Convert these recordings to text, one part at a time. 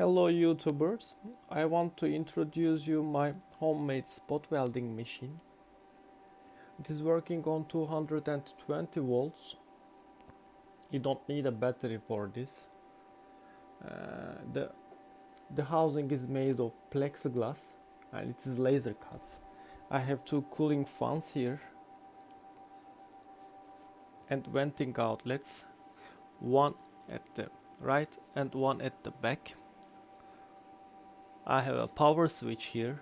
Hello YouTubers, I want to introduce you my homemade spot welding machine. It is working on 220 volts. You don't need a battery for this. The housing is made of plexiglass and it is laser cut. I have two cooling fans here and venting outlets, one at the right and one at the back. I have a power switch here,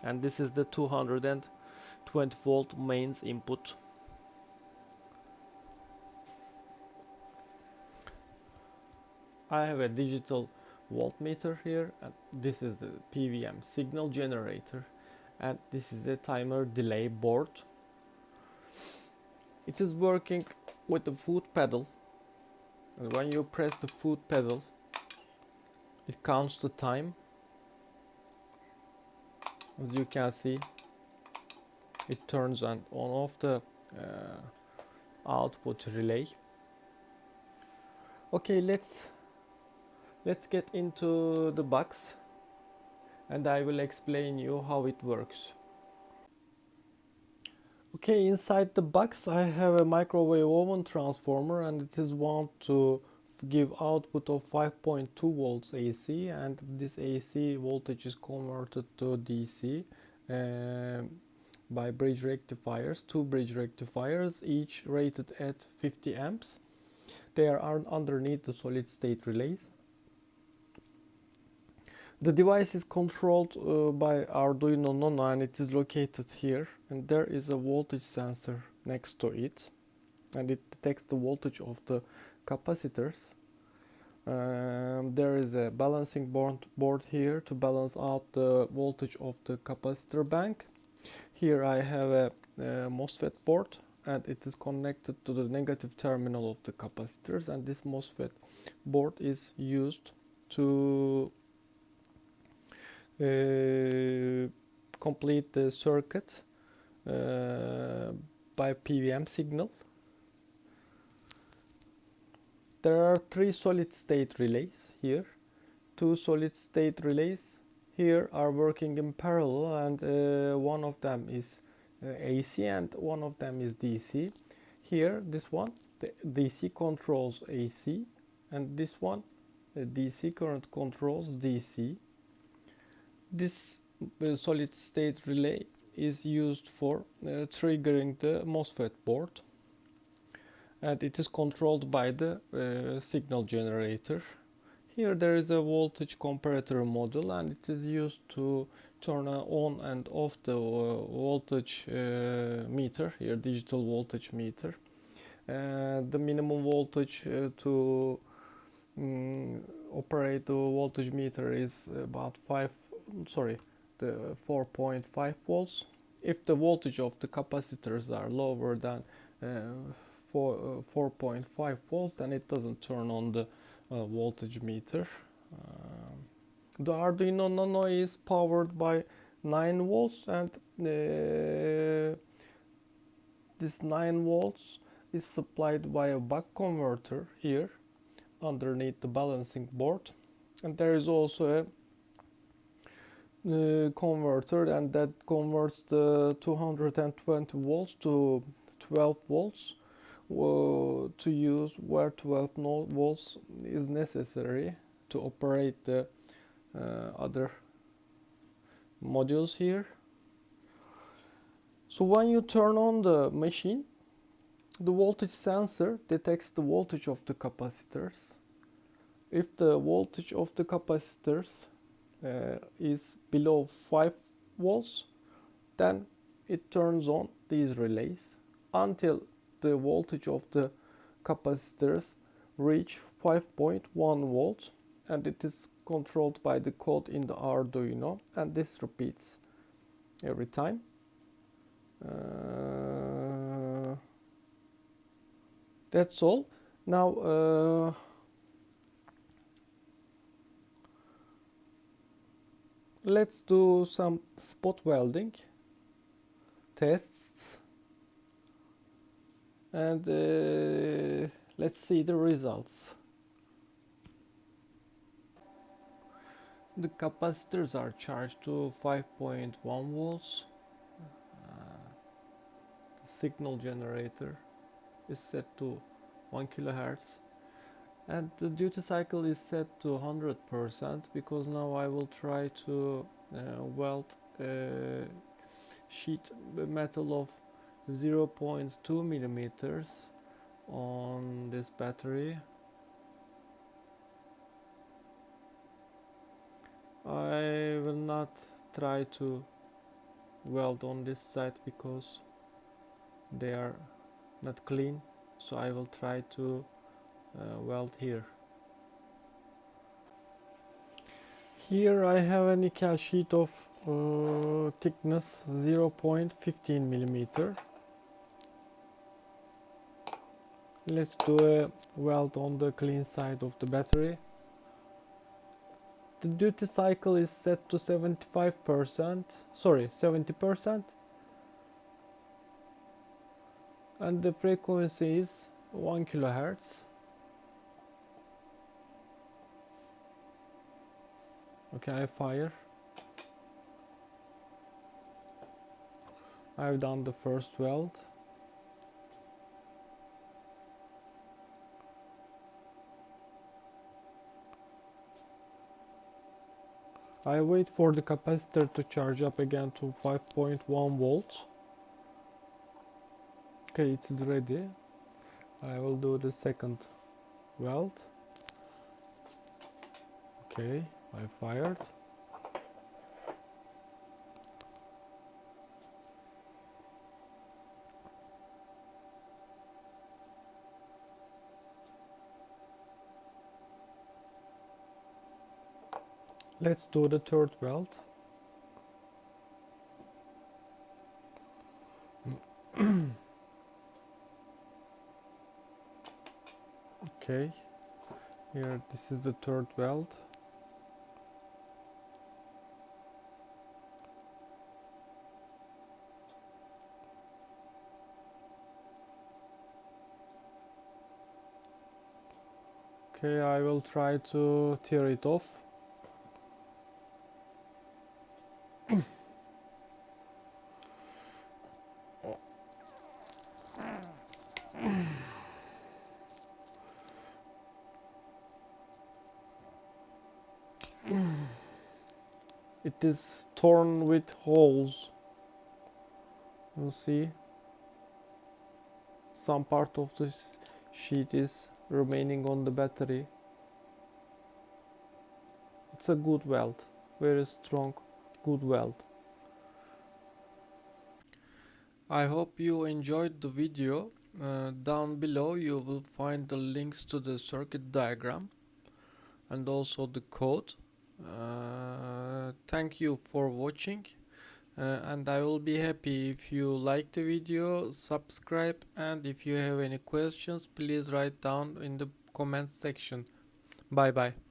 and this is the 220 volt mains input. I have a digital voltmeter here, and this is the PWM signal generator, and this is a timer delay board. It is working with the foot pedal, and when you press the foot pedal it counts the time. As you can see, it turns on off the output relay. Okay, let's get into the box and I will explain you how it works. Okay, inside the box I have a microwave oven transformer, and it is wound to give output of 5.2 volts AC, and this AC voltage is converted to DC by bridge rectifiers, two bridge rectifiers, each rated at 50 amps. They are underneath the solid state relays. The device is controlled by Arduino Nano, and it is located here, and there is a voltage sensor next to it, and it detects the voltage of the capacitors. There is a balancing board here to balance out the voltage of the capacitor bank. Here I have a MOSFET board, and it is connected to the negative terminal of the capacitors, and this MOSFET board is used to complete the circuit by PWM signal. There are three solid state relays here. Two solid state relays here are working in parallel, and one of them is AC and one of them is DC. Here, this one, the DC controls AC, and this one, the DC current controls DC. This solid state relay is used for triggering the MOSFET board, and it is controlled by the signal generator. Here there is a voltage comparator module, and it is used to turn on and off the voltage meter, here digital voltage meter. The minimum voltage to operate the voltage meter is about 4.5 volts. If the voltage of the capacitors are lower than 4.5 volts, then it doesn't turn on the voltage meter. The Arduino Nano is powered by 9 volts, and this 9 volts is supplied by a buck converter here underneath the balancing board, and there is also a converter, and that converts the 220 volts to 12 volts to use where 12 volts is necessary to operate the other modules here. So when you turn on the machine, the voltage sensor detects the voltage of the capacitors. If the voltage of the capacitors is below 5 volts, then it turns on these relays until the voltage of the capacitors reach 5.1 volts, and it is controlled by the code in the Arduino, and this repeats every time. That's all. Now let's do some spot welding tests, and let's see the results. The capacitors are charged to 5.1 volts. The signal generator is set to 1 kilohertz, and the duty cycle is set to 100% because now I will try to weld a sheet metal of 0.2 millimeters on this battery. I will not try to weld on this side because they are not clean, so I will try to weld here. Here I have a nickel sheet of thickness 0.15 millimeter. Let's do a weld on the clean side of the battery. The duty cycle is set to 70%, and the frequency is 1 kilohertz. Okay, I fire. I've done the first weld. I wait for the capacitor to charge up again to 5.1 volts. Okay, it's ready. I will do the second weld. Okay, I fired. Let's do the third weld. Okay, here this is the third weld. Okay, I will try to tear it off. It is torn with holes. You see, some part of the sheet is remaining on the battery. It's a good weld, very strong, good weld. I hope you enjoyed the video. Down below you will find the links to the circuit diagram and also the code. Thank you for watching, and I will be happy if you like the video, subscribe, and if you have any questions, please write down in the comments section. Bye bye.